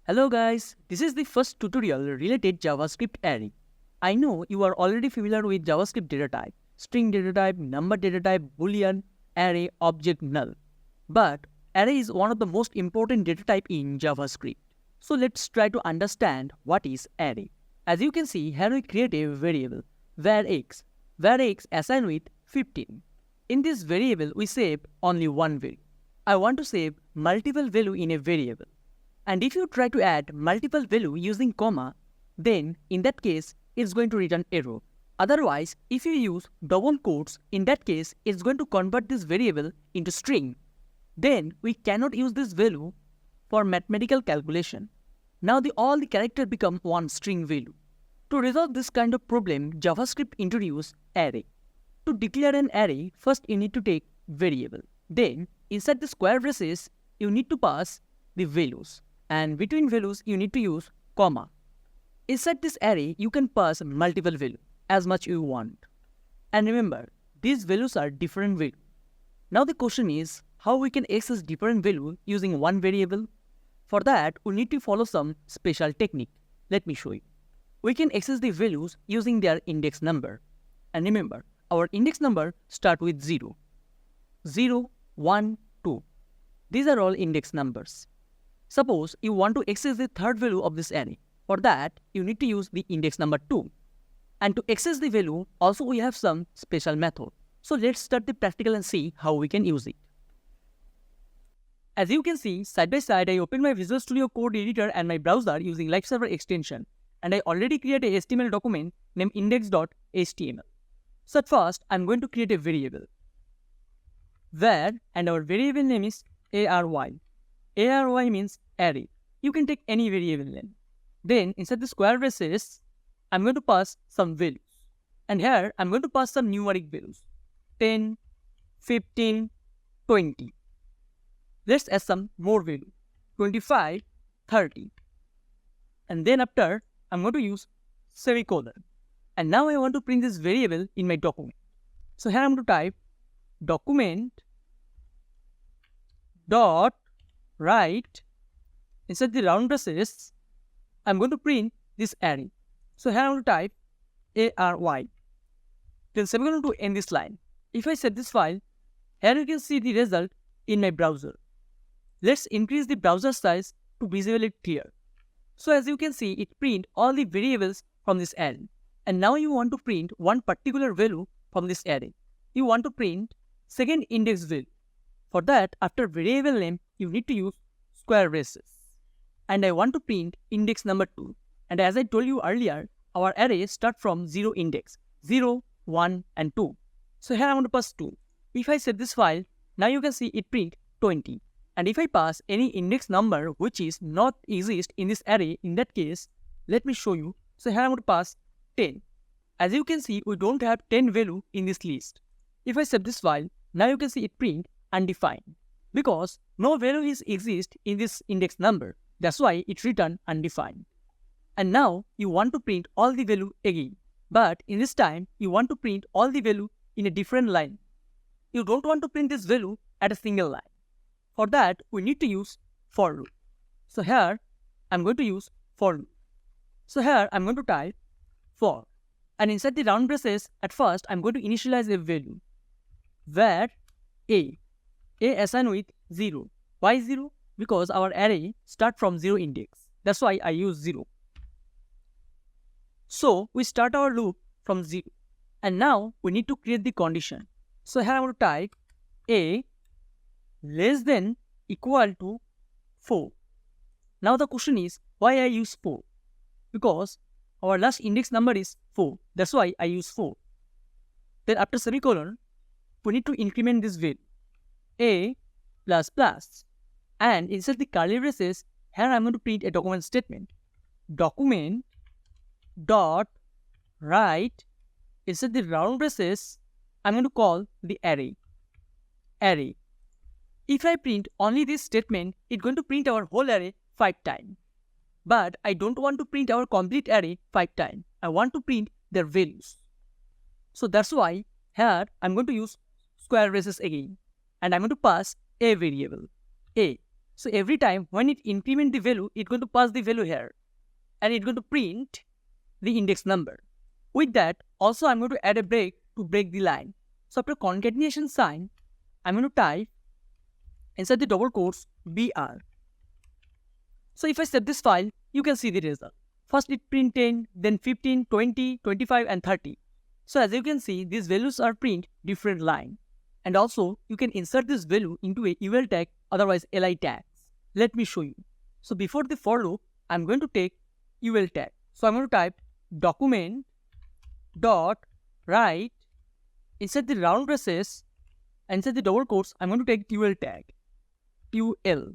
Hello guys, this is the first tutorial related JavaScript array. I know you are already familiar with JavaScript data type, string data type, number data type, boolean, array, object, null. But array is one of the most important data type in JavaScript. So let's try to understand what is array. As you can see, here we create a variable where x assigned with 15. In this variable, we save only one value. I want to save multiple value in a variable. And if you try to add multiple value using comma, then in that case, it's going to return error. Otherwise, if you use double quotes, in that case, it's going to convert this variable into string. Then we cannot use this value for mathematical calculation. Now all the characters become one string value. To resolve this kind of problem, JavaScript introduced array. To declare an array, first you need to take variable. Then inside the square braces, you need to pass the values. And between values, you need to use comma. Inside this array, you can pass multiple values as much you want. And remember, these values are different values. Now the question is, how we can access different values using one variable? For that, we need to follow some special technique. Let me show you. We can access the values using their index number. And remember, our index number start with 0. 0, 1, 2. These are all index numbers. Suppose you want to access the third value of this array. For that, you need to use the index number 2. And to access the value, also we have some special method. So let's start the practical and see how we can use it. As you can see, side by side, I open my Visual Studio Code editor and my browser using Live Server extension. And I already created a HTML document named index.html. So at first, I'm going to create a variable where, and our variable name is ARY. ARY means array. You can take any variable name. Then inside the square braces, I'm going to pass some values. And here I'm going to pass some numeric values. 10, 15, 20. Let's add some more value. 25, 30. And then after, I'm going to use semicolon. And now I want to print this variable in my document. So here I'm going to type document dot write. Inside the round braces, I'm going to print this array. So here I'm going to type ARY. Then semicolon to end this line. If I set this file, here you can see the result in my browser. Let's increase the browser size to visually clear. So as you can see, it print all the variables from this array. And now you want to print one particular value from this array. You want to print second index value. For that, after variable name, you need to use square braces. And I want to print index number 2. And as I told you earlier, our array starts from 0 index, 0, 1, and 2. So here I want to pass 2. If I set this file, now you can see it print 20. And if I pass any index number which is not exist in this array, in that case, let me show you. So here I want to pass 10. As you can see, we don't have 10 value in this list. If I set this file, now you can see it print undefined. Because no value is exist in this index number. That's why it returned undefined. And now you want to print all the value again. But in this time, you want to print all the value in a different line. You don't want to print this value at a single line. For that, we need to use for loop. So here, I'm going to use for loop. So here, I'm going to type for. And inside the round braces, at first, I'm going to initialize a value where A assigned with 0. Why 0? Because our array start from 0 index. That's why I use 0. So we start our loop from 0. And now we need to create the condition. So here I'm going to type A less than equal to 4. Now the question is, why I use 4? Because our last index number is 4. That's why I use 4. Then after semicolon, we need to increment this value. A plus plus. And inside the curly braces, here I'm going to print a document statement. Document dot write. Inside the round braces, I'm going to call the array. Array. If I print only this statement, it's going to print our whole array 5 times. But I don't want to print our complete array 5 times. I want to print their values. So that's why here I'm going to use square braces again. And I'm going to pass a variable, a. So every time when it increment the value, it's going to pass the value here. And it's going to print the index number. With that, also I'm going to add a break to break the line. So after concatenation sign, I'm going to type inside the double quotes BR. So if I save this file, you can see the result. First it print 10, then 15, 20, 25 and 30. So as you can see, these values are print different line. And also you can insert this value into a UL tag, otherwise li tags. Let me show you. So before the for loop, I'm going to take UL tag. So I'm going to type document dot write inside the round braces, inside the double quotes, I'm going to take UL tag, UL.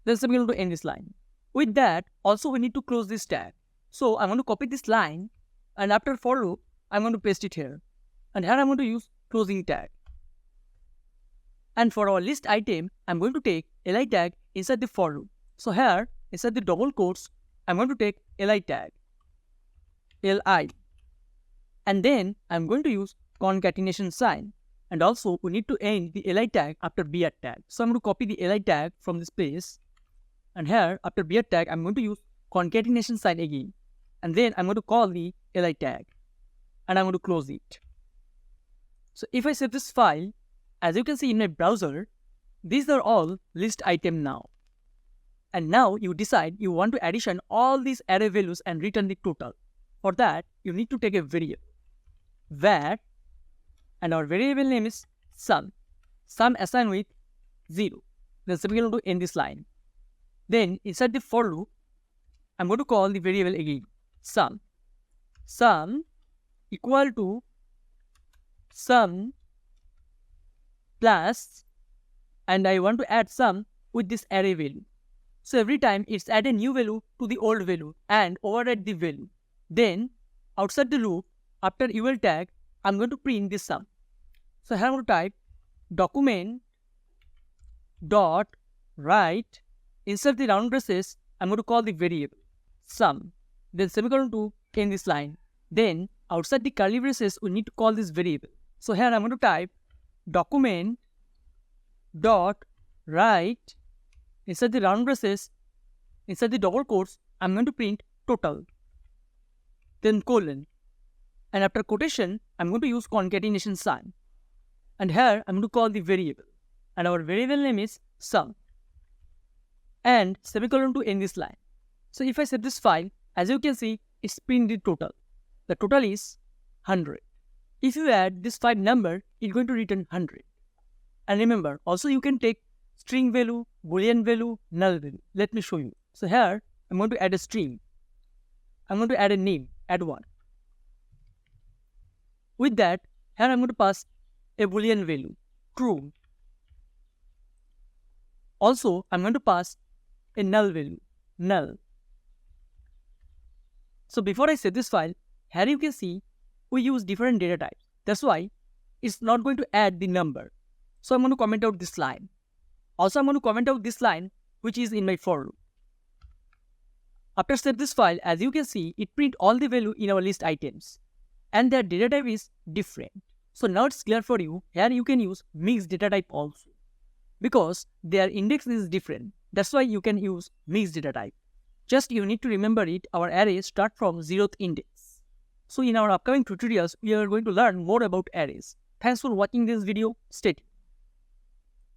Then I'm going to end this line. With that, also we need to close this tag. So I'm going to copy this line, and after for loop, I'm going to paste it here. And here I'm going to use closing tag. And for our list item, I'm going to take li tag inside the for loop. So here, inside the double quotes, I'm going to take li tag, li. And then I'm going to use concatenation sign. And also we need to end the li tag after br tag. So I'm going to copy the li tag from this place. And here, after br tag, I'm going to use concatenation sign again. And then I'm going to call the li tag. And I'm going to close it. So if I save this file, as you can see in my browser, these are all list item now. And now you decide you want to addition all these array values and return the total. For that, you need to take a variable var, and our variable name is sum. Sum assigned with 0. Then simply going to end this line. Then inside the for loop, I'm going to call the variable again sum. Sum equal to sum plus, and I want to add sum with this array value. So every time it's add a new value to the old value and override the value. Then outside the loop, after UL tag, I'm going to print this sum. So here I'm going to type document dot write inside the round braces, I'm going to call the variable sum. Then semicolon to end this line. Then outside the curly braces, we need to call this variable. So here I'm going to type document dot write inside the round braces, inside the double quotes, I'm going to print total. Then colon. And after quotation, I'm going to use concatenation sign. And here I'm going to call the variable. And our variable name is sum. And semicolon to end this line. So if I save this file, as you can see, it's print the total. The total is 100. If you add this 5 number, it's going to return 100. And remember, also you can take string value, boolean value, null value. Let me show you. So here, I'm going to add a string. I'm going to add a name, add one. With that, here I'm going to pass a boolean value, true. Also, I'm going to pass a null value, null. So before I save this file, here you can see we use different data types. That's why it's not going to add the number. So I'm going to comment out this line. Also, I'm going to comment out this line which is in my for loop. After save this file, as you can see, it print all the value in our list items. And their data type is different. So now it's clear for you, here you can use mixed data type also. Because their index is different. That's why you can use mixed data type. Just you need to remember it, our arrays start from 0th index. So in our upcoming tutorials, we are going to learn more about arrays. Thanks for watching this video. Stay tuned.